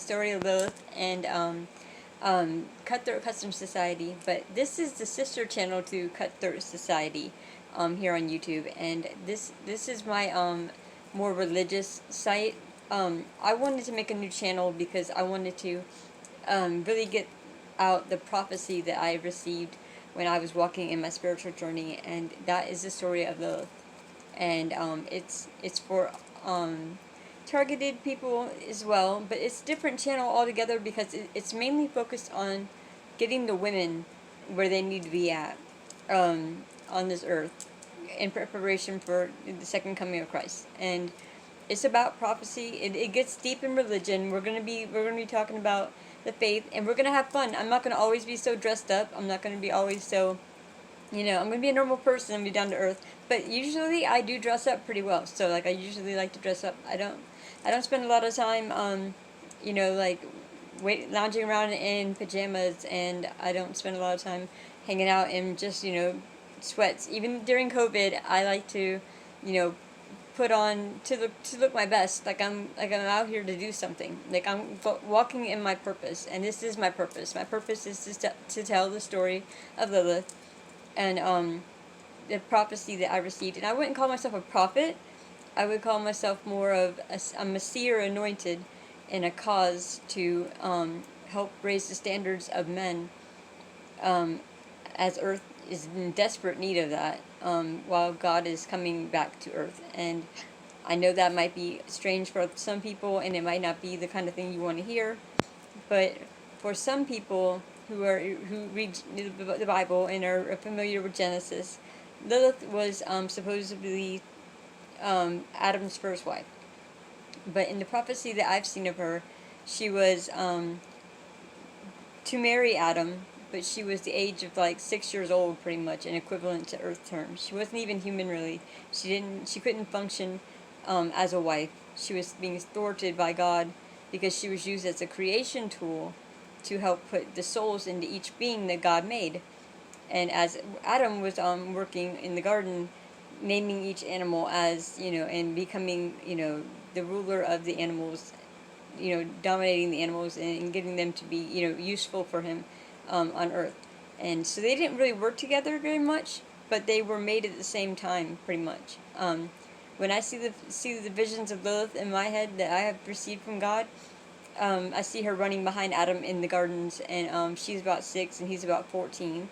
Story of Lilith and Cutthroat Custom Society, but this is the sister channel to Cutthroat Society here on YouTube, and this is my more religious site. I wanted to make a new channel because I wanted to really get out the prophecy that I received when I was walking in my spiritual journey, and that is the story of Lilith. And it's for targeted people as well, but it's a different channel altogether because it's mainly focused on getting the women where they need to be at on this earth in preparation for the second coming of Christ. And it's about prophecy. It gets deep in religion. We're gonna be talking about the faith, and we're gonna have fun. I'm not gonna always be so dressed up. I'm not gonna be always so, I'm gonna be a normal person and be down to earth. But usually I do dress up pretty well. So like I usually like to dress up. I don't spend a lot of time lounging around in pajamas, and I don't spend a lot of time hanging out in just sweats. Even during COVID, I like to put on to look my best. Like I'm out here to do something. Like I'm walking in my purpose, and this is my purpose. My purpose is to tell the story of Lilith and the prophecy that I received. And I wouldn't call myself a prophet. I would call myself more of I'm a seer anointed in a cause to help raise the standards of men as earth is in desperate need of that, while God is coming back to earth. And I know that might be strange for some people, and it might not be the kind of thing you want to hear, but for some people who read the Bible and are familiar with Genesis, Lilith was supposedly Adam's first wife. But in the prophecy that I've seen of her, she was to marry Adam, but she was the age of like 6 years old, pretty much, and equivalent to earth terms. She wasn't even human, really. She couldn't function as a wife. She was being thwarted by God because she was used as a creation tool to help put the souls into each being that God made. And as Adam was working in the garden, naming each animal as, and becoming, the ruler of the animals, dominating the animals and getting them to be, useful for him on earth. And so they didn't really work together very much, but they were made at the same time, pretty much. When I see the visions of Lilith in my head that I have received from God, I see her running behind Adam in the gardens, and she's about 6 and he's about 14.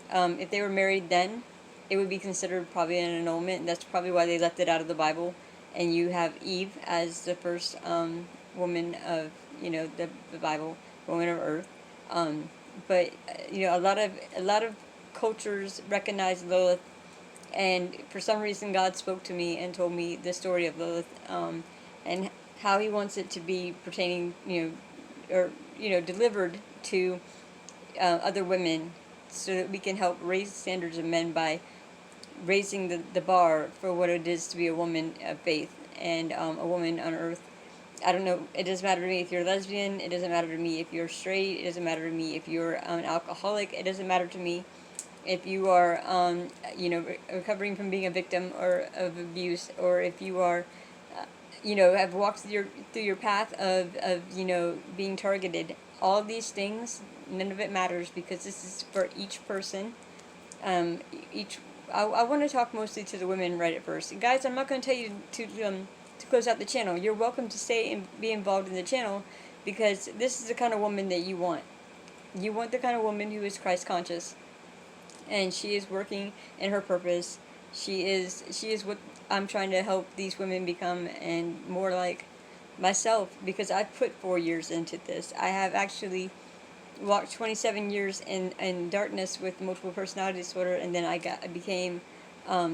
If they were married then, it would be considered probably an annulment, and that's probably why they left it out of the Bible. And you have Eve as the first woman of the Bible, woman of earth. But a lot of cultures recognize Lilith, and for some reason God spoke to me and told me the story of Lilith, and how He wants it to be pertaining, delivered to other women, so that we can help raise the standards of men by raising the bar for what it is to be a woman of faith and a woman on earth. I don't know, it doesn't matter to me if you're lesbian, it doesn't matter to me if you're straight, it doesn't matter to me if you're an alcoholic, it doesn't matter to me if you are, recovering from being a victim or of abuse, or if you are, have walked through your path of being targeted. All of these things, none of it matters, because this is for each person. I want to talk mostly to the women right at first. Guys, I'm not going to tell you to close out the channel. You're welcome to stay and be involved in the channel, because this is the kind of woman that you want. You want the kind of woman who is Christ conscious, and she is working in her purpose. She is what I'm trying to help these women become, and more like myself, because I've put 4 years into this. I have actually walked 27 years in darkness with multiple personality disorder, and then I became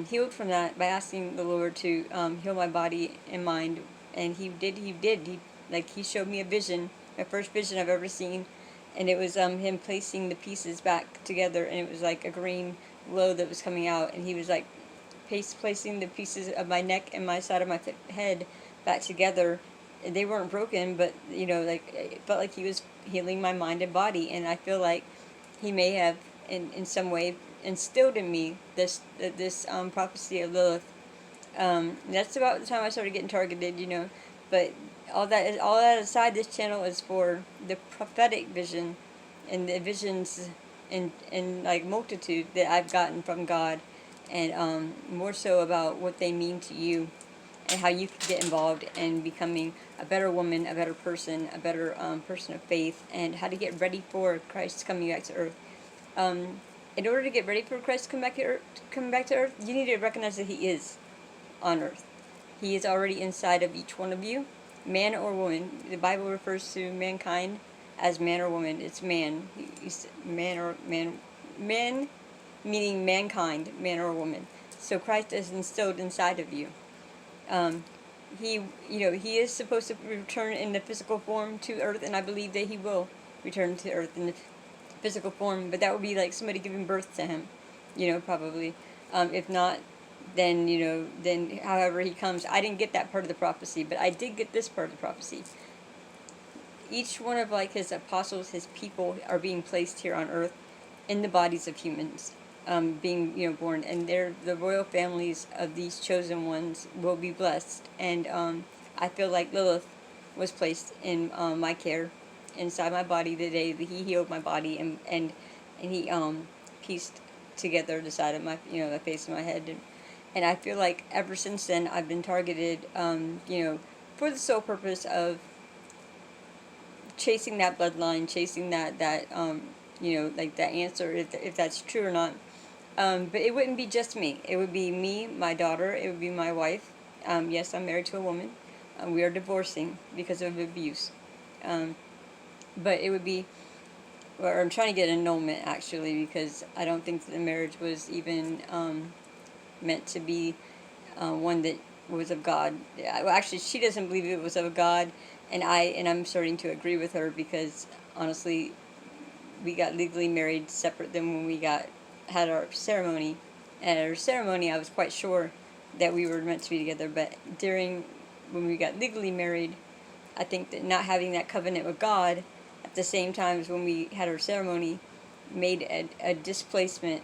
healed from that by asking the Lord to heal my body and mind, and He did. He showed me a vision, my first vision I've ever seen, and it was Him placing the pieces back together, and it was like a green glow that was coming out, and He was like placing the pieces of my neck and my side of my head back together. They weren't broken, but it felt like He was healing my mind and body, and I feel like He may have in some way instilled in me this prophecy of Lilith. That's about the time I started getting targeted, but all that aside, this channel is for the prophetic vision and the visions in like multitude that I've gotten from God, and more so about what they mean to you and how you can get involved in becoming a better woman, a better person, a better person of faith, and how to get ready for Christ coming back to earth. In order to get ready for Christ to come back to earth, you need to recognize that He is on earth. He is already inside of each one of you, man or woman. The Bible refers to mankind as man or woman. It's man. Man meaning mankind, man or woman. So Christ is instilled inside of you. He is supposed to return in the physical form to earth, and I believe that He will return to earth in the physical form, but that would be like somebody giving birth to Him, probably. If not, then however He comes. I didn't get that part of the prophecy, but I did get this part of the prophecy. Each one of like His apostles, His people, are being placed here on earth in the bodies of humans, being born, and the royal families of these chosen ones will be blessed. And I feel like Lilith was placed in my care inside my body the day that He healed my body, and He pieced together the side of my the face of my head, and I feel like ever since then I've been targeted for the sole purpose of chasing that bloodline, chasing that like that answer, if that's true or not. But it wouldn't be just me. It would be me, my daughter, it would be my wife. Yes, I'm married to a woman. We are divorcing because of abuse. But it would be, or I'm trying to get annulment actually, because I don't think that the marriage was even meant to be one that was of God. Well, actually, she doesn't believe it was of God, and I'm starting to agree with her, because honestly, we got legally married separate than when we had our ceremony. And at our ceremony, I was quite sure that we were meant to be together, but when we got legally married, I think that not having that covenant with God at the same time as when we had our ceremony made a displacement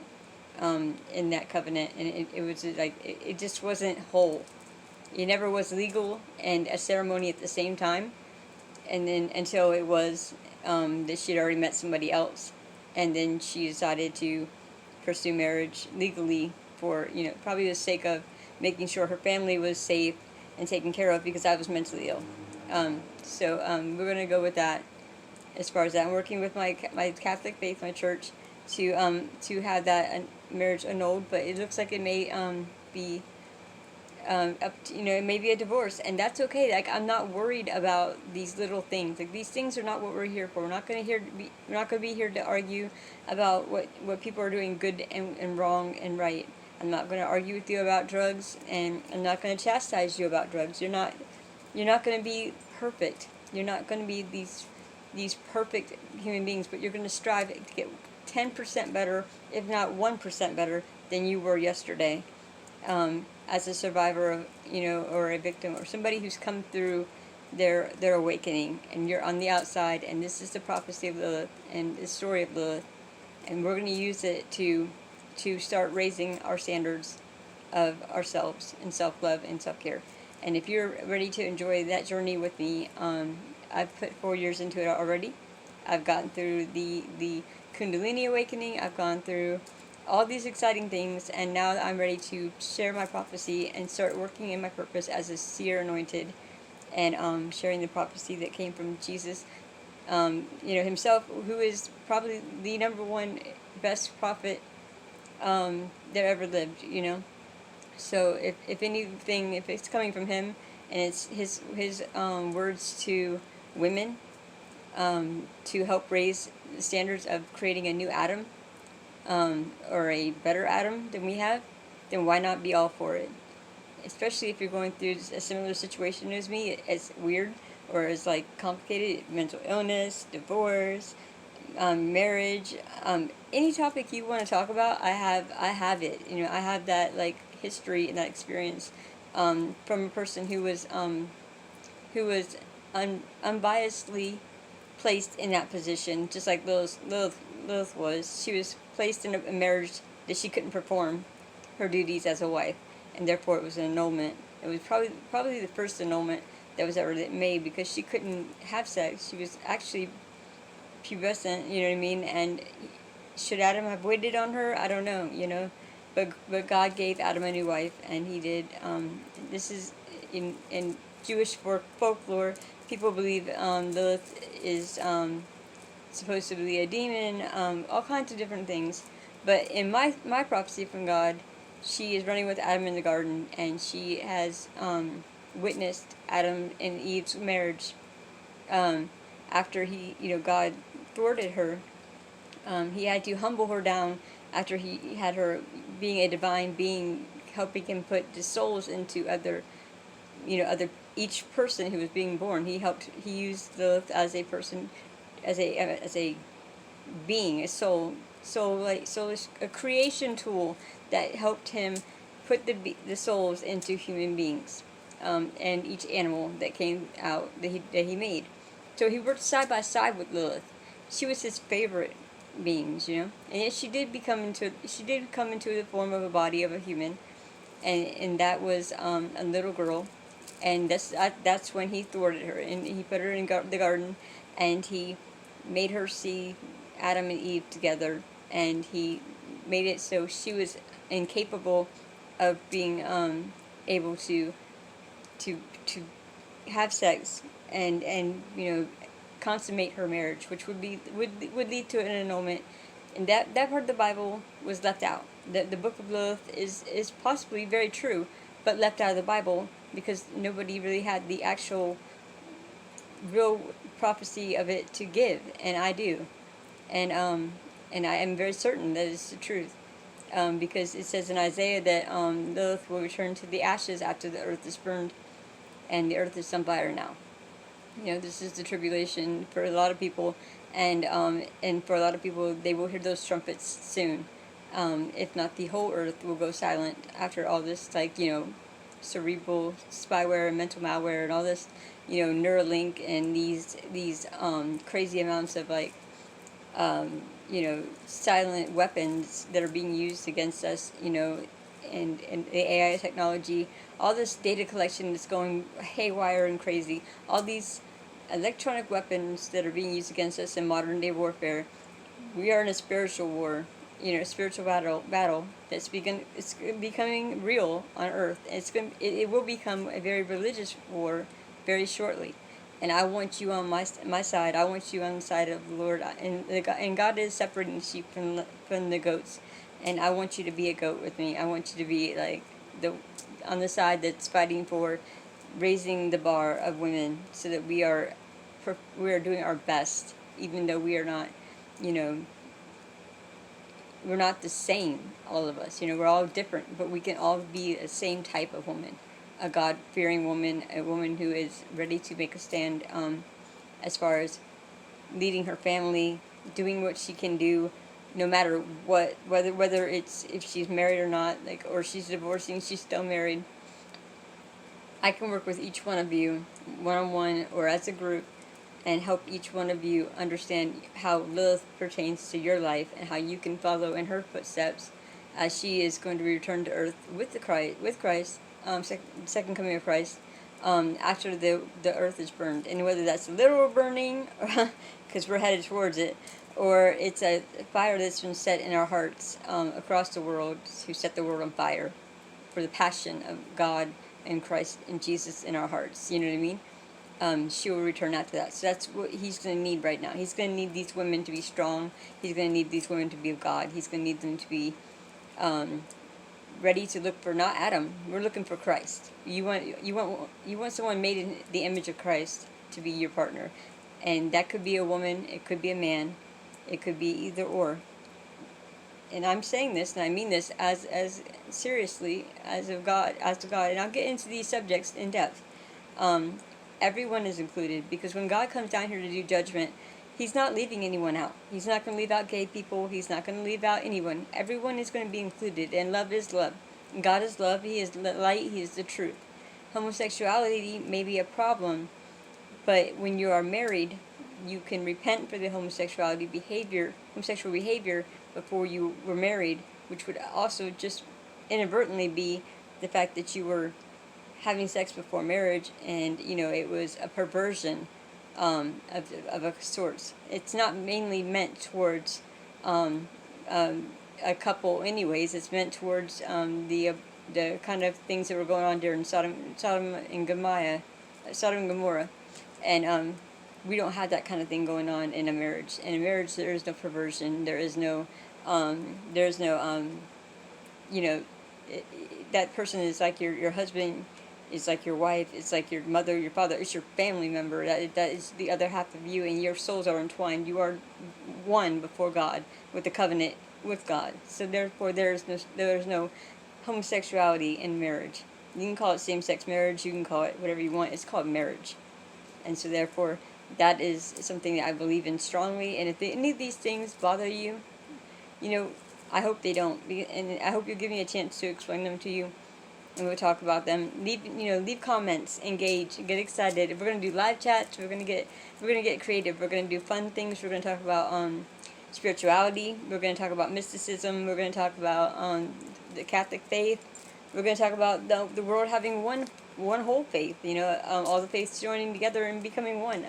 in that covenant, and it was like it just wasn't whole. It never was legal and a ceremony at the same time, and then until it was that she'd already met somebody else, and then she decided to pursue marriage legally for probably the sake of making sure her family was safe and taken care of, because I was mentally ill. So we're going to go with that. As far as that, I'm working with my Catholic faith, my church, to have that marriage annulled, but it looks like it may be up to, it may be a divorce, and that's okay. Like, I'm not worried about these little things. Like, these things are not what we're here for. We're not going to be here to argue about what people are doing good and wrong and right. I'm not going to argue with you about drugs, and I'm not going to chastise you about drugs. You're not going to be perfect. You're not going to be these perfect human beings, but you're going to strive to get 10% better, if not 1% better than you were yesterday, as a survivor of, or a victim, or somebody who's come through their awakening, and you're on the outside, and this is the prophecy of Lilith and the story of Lilith, and we're going to use it to start raising our standards of ourselves and self-love and self-care. And if you're ready to enjoy that journey with me, I've put 4 years into it already. I've gotten through the Kundalini awakening. I've gone through all these exciting things, and now I'm ready to share my prophecy and start working in my purpose as a seer anointed, and sharing the prophecy that came from Jesus, himself, who is probably the number one best prophet that ever lived. So if anything, if it's coming from him, and it's his words to women, to help raise the standards of creating a new Adam, or a better Adam than we have, then why not be all for it? Especially if you're going through a similar situation as me, as weird or as like complicated, mental illness, divorce, marriage, any topic you want to talk about, I have it. I have that like history and that experience from a person who was unbiasedly placed in that position, just like Lilith was. She was placed in a marriage that she couldn't perform her duties as a wife, and therefore it was an annulment. It was probably the first annulment that was ever made, because she couldn't have sex. She was actually pubescent, you know what I mean? And should Adam have waited on her? I don't know, you know. But God gave Adam a new wife, and he did. This is in Jewish folklore. People believe Lilith is supposed to be a demon, all kinds of different things. But in my prophecy from God, she is running with Adam in the garden, and she has witnessed Adam and Eve's marriage. After God thwarted her, he had to humble her down after he had her being a divine being, helping him put the souls into each person who was being born. He used Lilith as a person, as a being, a soulish, a creation tool that helped him put the souls into human beings, and each animal that came out that he made. So he worked side by side with Lilith. She was his favorite beings, you know. And yet she did come into the form of a body of a human, and that was a little girl, and that's when he thwarted her, and he put her in the garden, and he made her see Adam and Eve together, and he made it so she was incapable of being able to have sex and consummate her marriage, which would lead to an annulment. And that part of the Bible was left out. The book of Lilith is possibly very true, but left out of the Bible because nobody really had the actual real prophecy of it to give, and I do. And I am very certain that it's the truth. Because it says in Isaiah that Lilith will return to the ashes after the earth is burned, and the earth is on fire now. You know, this is the tribulation for a lot of people, and for a lot of people, they will hear those trumpets soon. If not, the whole earth will go silent after all this, cerebral spyware and mental malware and all this, Neuralink and these crazy amounts of silent weapons that are being used against us, and the AI technology, all this data collection that's going haywire and crazy, all these electronic weapons that are being used against us in modern day warfare. We are in a spiritual war, spiritual battle that's it's becoming real on earth. It will become a very religious war very shortly. And I want you on my side. I want you on the side of the Lord. And God is separating the sheep from the goats. And I want you to be a goat with me. I want you to be on the side that's fighting for raising the bar of women, so that we are doing our best, even though we are not, we're not the same, all of us. We're all different, but we can all be the same type of woman. A God-fearing woman, a woman who is ready to make a stand as far as leading her family, doing what she can do, no matter what, whether it's if she's married or not, or she's divorcing, she's still married. I can work with each one of you, one-on-one or as a group, and help each one of you understand how Lilith pertains to your life and how you can follow in her footsteps as she is going to return to earth with Christ. Second coming of Christ, after the earth is burned, and whether that's a literal burning, because we're headed towards it, or it's a fire that's been set in our hearts across the world to set the world on fire for the passion of God and Christ and Jesus in our hearts. You know what I mean? She will return after that. So that's what he's going to need right now. He's going to need these women to be strong. He's going to need these women to be of God. He's going to need them to be ready to look for not Adam. We're looking for Christ. You want someone made in the image of Christ to be your partner, and that could be a woman. It could be a man. It could be either or. And I'm saying this, and I mean this as seriously as to God. And I'll get into these subjects in depth. Everyone is included, because when God comes down here to do judgment, He's not leaving anyone out. He's not going to leave out gay people. He's not going to leave out anyone. Everyone is going to be included, and love is love. God is love. He is light. He is the truth. Homosexuality may be a problem, but when you are married, you can repent for the homosexual behavior before you were married, which would also just inadvertently be the fact that you were having sex before marriage, and it was a perversion of a sorts. It's not mainly meant towards um, a couple, anyways. It's meant towards the kind of things that were going on during Sodom and Gomorrah, and we don't have that kind of thing going on in a marriage. In a marriage, there is no perversion. There is no you know, that person is like your husband, is like your wife, it's like your mother, your father, it's your family member. That is the other half of you, and your souls are entwined. You are one before God with the covenant with God. So therefore, there is no homosexuality in marriage. You can call it same-sex marriage. You can call it whatever you want. It's called marriage, and so therefore, that is something that I believe in strongly. And if any of these things bother you, you know, I hope they don't, and I hope you give me a chance to explain them to you, and we'll talk about them. Leave comments, engage, get excited. If we're gonna do live chats, we're gonna get creative. We're gonna do fun things. We're gonna talk about spirituality. We're gonna talk about mysticism. We're gonna talk about the Catholic faith. We're gonna talk about the world having one whole faith. All the faiths joining together and becoming one.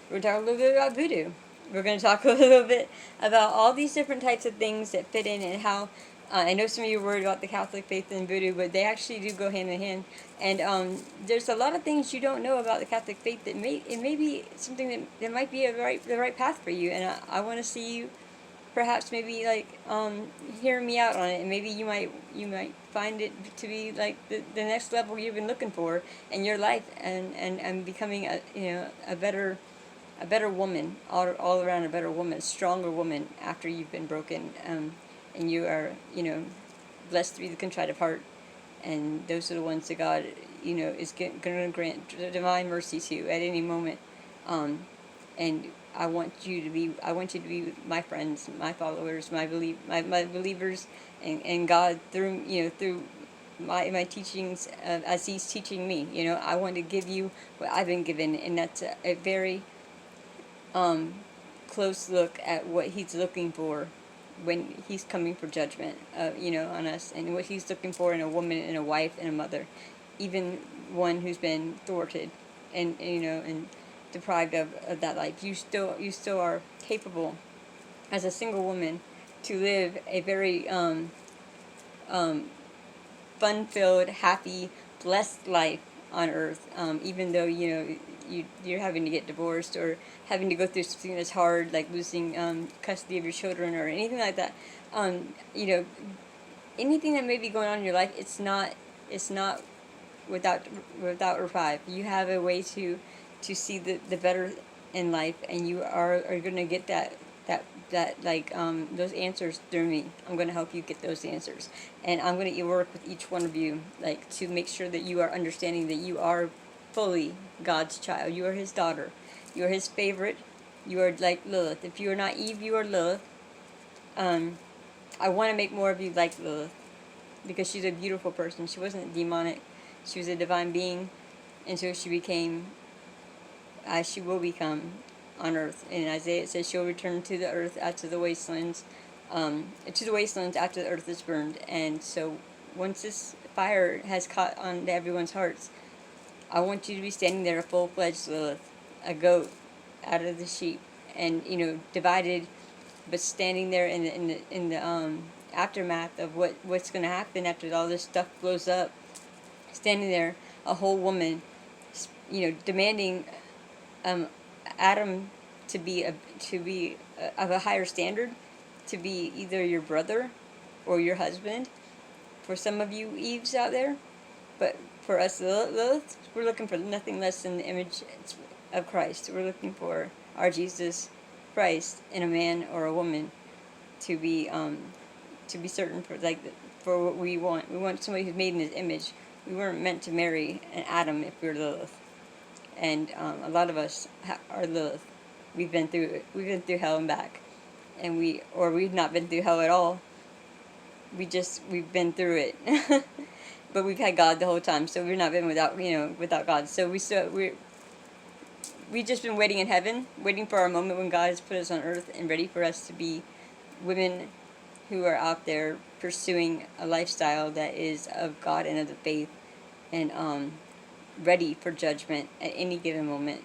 We're gonna talk a little bit about voodoo. We're going to talk a little bit about all these different types of things that fit in, and how I know some of you are worried about the Catholic faith and voodoo, but they actually do go hand in hand. And there's a lot of things you don't know about the Catholic faith that may be something that might be the right path for you. And I want to see you perhaps maybe hearing me out on it, and maybe you might find it to be like the next level you've been looking for in your life, and becoming a better woman, all around a better woman, stronger woman after you've been broken, and you are, blessed to be the contrite of heart, and those are the ones that God, is going to grant divine mercy to at any moment, and I want you to be my friends, my followers, my believers, and God through my teachings, as He's teaching me. I want to give you what I've been given, and that's a very close look at what He's looking for when He's coming for judgment, on us, and what He's looking for in a woman, and a wife, and a mother, even one who's been thwarted and deprived of that life. You still are capable, as a single woman, to live a very fun-filled, happy, blessed life on earth, even though you're having to get divorced, or having to go through something that's hard, like losing custody of your children, or anything like that. Anything that may be going on in your life, it's not without revive. You have a way to see the better in life, and you are going to get that those answers through me. I'm going to help you get those answers, and I'm going to work with each one of you, to make sure that you are understanding that you are fully God's child. You are His daughter. You are His favorite. You are like Lilith. If you are not Eve, you are Lilith. I want to make more of you like Lilith, because she's a beautiful person. She wasn't demonic. She was a divine being until she became, as she will become on earth. In Isaiah it says she'll return to the earth after the wastelands, after the earth is burned. And so once this fire has caught on to everyone's hearts, I want you to be standing there, a full-fledged Lilith, a goat out of the sheep, and divided, but standing there in the aftermath of what's going to happen after all this stuff blows up. Standing there, a whole woman, demanding Adam to be of a higher standard, to be either your brother or your husband. For some of you Eves out there, but for us Lilith, we're looking for nothing less than the image of Christ. We're looking for our Jesus Christ in a man or a woman, to be certain for what we want. We want somebody who's made in His image. We weren't meant to marry an Adam if we're Lilith, and a lot of us are Lilith. We've been through it. We've been through hell and back, and we've not been through hell at all. We've been through it, but we've had God the whole time. So we've not been without God. So we've just been waiting in heaven, waiting for our moment when God has put us on earth and ready for us to be women who are out there pursuing a lifestyle that is of God and of the faith, and ready for judgment at any given moment.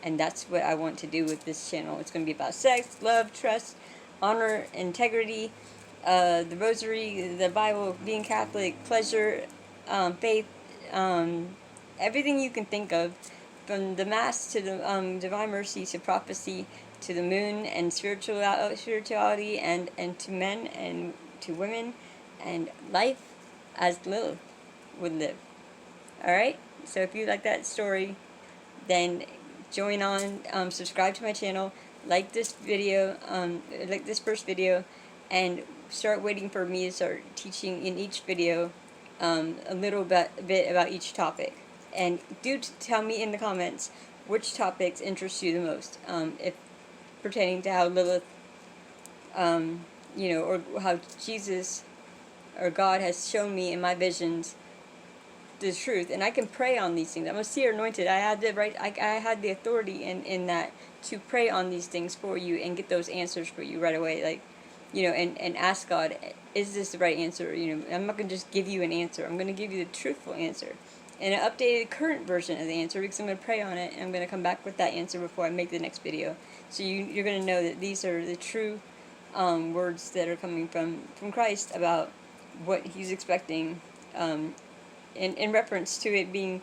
And that's what I want to do with this channel. It's going to be about sex, love, trust, honor, integrity, the rosary, the Bible, being Catholic, pleasure, faith, everything you can think of, from the Mass to the Divine Mercy to prophecy to the moon and spirituality and to men and to women and life as Lilith would live. Alright? So if you like that story, then join on, subscribe to my channel, like this video, like this first video, and start waiting for me to start teaching in each video a little bit about each topic. And do tell me in the comments which topics interest you the most, if pertaining to how Lilith, you know, or how Jesus or God has shown me in my visions the truth. And I can pray on these things. I'm a seer anointed. I had the right, I had the authority in that to pray on these things for you and get those answers for you right away. Like, you know, and ask God, is this the right answer? You know, I'm not going to just give you an answer. I'm going to give you the truthful answer. And an updated current version of the answer, because I'm going to pray on it, and I'm going to come back with that answer before I make the next video. So you're going to know that these are the true words that are coming from Christ about what He's expecting, in reference to it being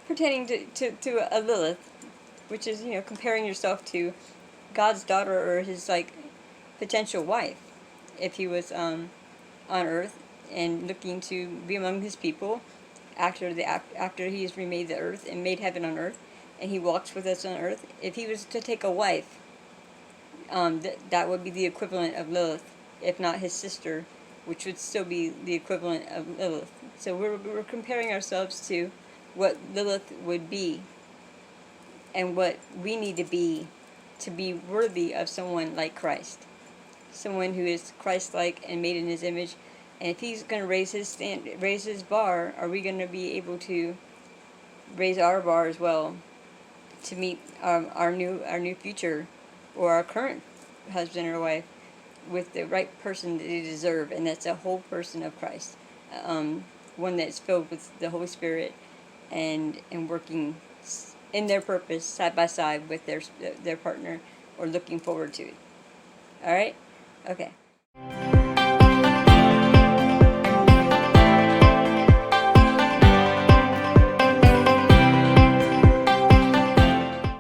pertaining to a Lilith, which is, you know, comparing yourself to God's daughter or His, like, potential wife, if He was on earth and looking to be among His people after He has remade the earth and made heaven on earth, and He walks with us on earth. If He was to take a wife, that would be the equivalent of Lilith, if not His sister, which would still be the equivalent of Lilith. So we're comparing ourselves to what Lilith would be and what we need to be worthy of someone like Christ. Someone who is Christ-like and made in His image. And if He's going to raise His bar, are we going to be able to raise our bar as well to meet our new future, or our current husband or wife, with the right person that they deserve? And that's a whole person of Christ, one that's filled with the Holy Spirit and working in their purpose side by side with their partner, or looking forward to it. All right? Okay.